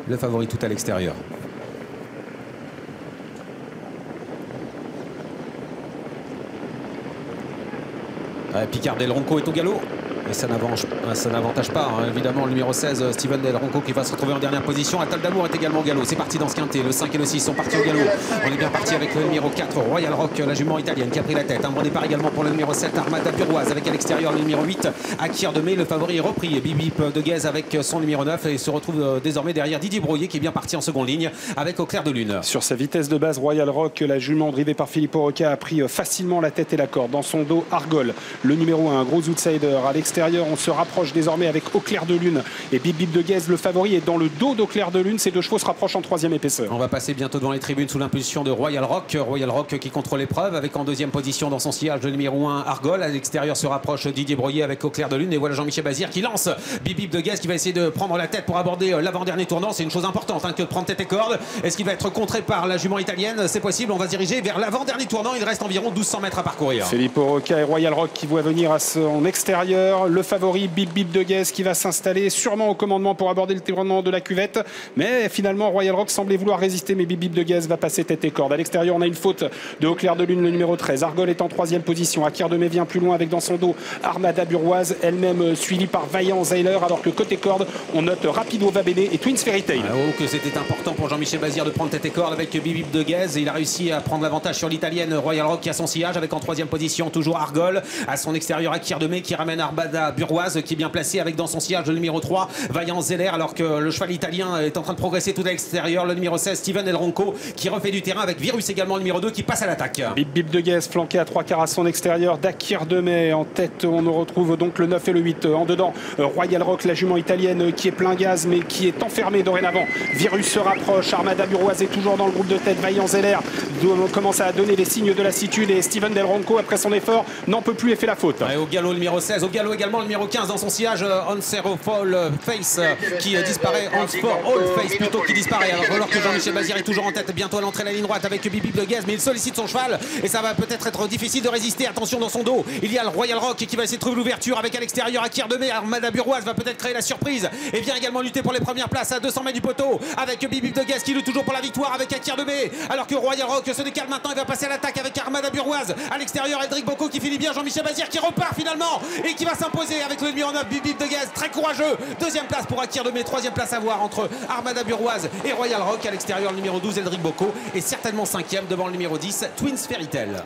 le favori tout à l'extérieur. Picard Del Ronco est au galop. Et ça n'avantage pas, hein. Évidemment, le numéro 16, Steven Del Ronco, qui va se retrouver en dernière position. Atal d'Amour est également au galop. C'est parti dans ce quintet. Le 5 et le 6 sont partis au galop. On est bien parti avec le numéro 4, Royal Rock, la jument italienne, qui a pris la tête. Un bon départ également pour le numéro 7, Armada Buroise, avec à l'extérieur le numéro 8, Akir de Mai. Le favori est repris. Bibip de Guez avec son numéro 9 et se retrouve désormais derrière Didier Broyer, qui est bien parti en seconde ligne avec Au clair de lune. Sur sa vitesse de base, Royal Rock, la jument drivée par Filippo Rocca, a pris facilement la tête et la corde. Dans son dos, Argol, le numéro 1, un gros outsider. À l'extérieur, on se rapproche désormais avec Au clair de lune et Bip de Guez. Le favori est dans le dos d'Au clair de lune. Ces deux chevaux se rapprochent en troisième épaisseur. On va passer bientôt devant les tribunes sous l'impulsion de Royal Rock. Royal Rock qui contrôle l'épreuve avec en deuxième position dans son sillage le numéro 1, Argol. À l'extérieur se rapproche Didier Broyer avec Au clair de lune. Et voilà Jean-Michel Bazir qui lance Bip de Guez, qui va essayer de prendre la tête pour aborder l'avant-dernier tournant. C'est une chose importante, hein, que de prendre tête et corde. Est-ce qu'il va être contré par la jument italienne? C'est possible. On va se diriger vers l'avant-dernier tournant. Il reste environ 1200 mètres à parcourir. Filippo Rocca et Royal Rock qui voient venir à son extérieur le favori Bip de Guez, qui va s'installer sûrement au commandement pour aborder le tournant de la cuvette. Mais finalement, Royal Rock semblait vouloir résister, mais Bip de Guez va passer tête et corde. À l'extérieur, on a une faute de Au clair de lune, le numéro 13. Argol est en troisième position. Akir de Mai vient plus loin avec dans son dos Armada Buroise, elle-même suivie par Vaillant Zeiler, alors que côté corde, on note Rapido Vabene et Twins Fairy Tale. Oh, que c'était important pour Jean-Michel Bazir de prendre tête et corde avec Bip de Guez. Il a réussi à prendre l'avantage sur l'italienne Royal Rock qui a son sillage, avec en troisième position toujours Argol. À son extérieur, Akir de Mai qui ramène Armada Buroise, qui est bien placé avec dans son sillage le numéro 3, Vaillant Zeller, alors que le cheval italien est en train de progresser tout à l'extérieur. Le numéro 16, Steven Del Ronco, qui refait du terrain avec Virus également, le numéro 2, qui passe à l'attaque. Bip de Guez flanqué à 3/4 à son extérieur d'Akir de Mai. En tête, on retrouve donc le 9 et le 8. En dedans, Royal Rock, la jument italienne, qui est plein gaz, mais qui est enfermée dorénavant. Virus se rapproche. Armada Buroise est toujours dans le groupe de tête. Vaillant Zeller commence à donner les signes de lassitude, et Steven Del Ronco, après son effort, n'en peut plus et fait la faute. Et au galop, le numéro 16. Au galop également, le numéro 15 dans son sillage, Onsero Fall Face, qui disparaît. Onsfor Old Face plutôt, qui disparaît. Alors que Jean-Michel Bazir est toujours en tête, bientôt à l'entrée de la ligne droite avec Bip de Guez, mais il sollicite son cheval et ça va peut-être être difficile de résister. Attention, dans son dos, il y a le Royal Rock qui va essayer de trouver l'ouverture avec à l'extérieur Akir de Mai. Armada Buroise va peut-être créer la surprise et vient également lutter pour les premières places à 200 mètres du poteau avec Bip de Guez qui lutte toujours pour la victoire avec Akir de Mai, alors que Royal Rock se décale maintenant. Il va passer à l'attaque avec Armada Buroise. À l'extérieur, Eldrick Bocco qui finit bien. Jean-Michel Bazir qui repart finalement et qui va s'imposer avec le numéro 9, Bip de Guez, très courageux. Deuxième place pour Akir de Mai, troisième place à voir entre Armada Buroise et Royal Rock. À l'extérieur, le numéro 12, Eldrick Bocco, et certainement cinquième devant le numéro 10, Twins Fairy Tale.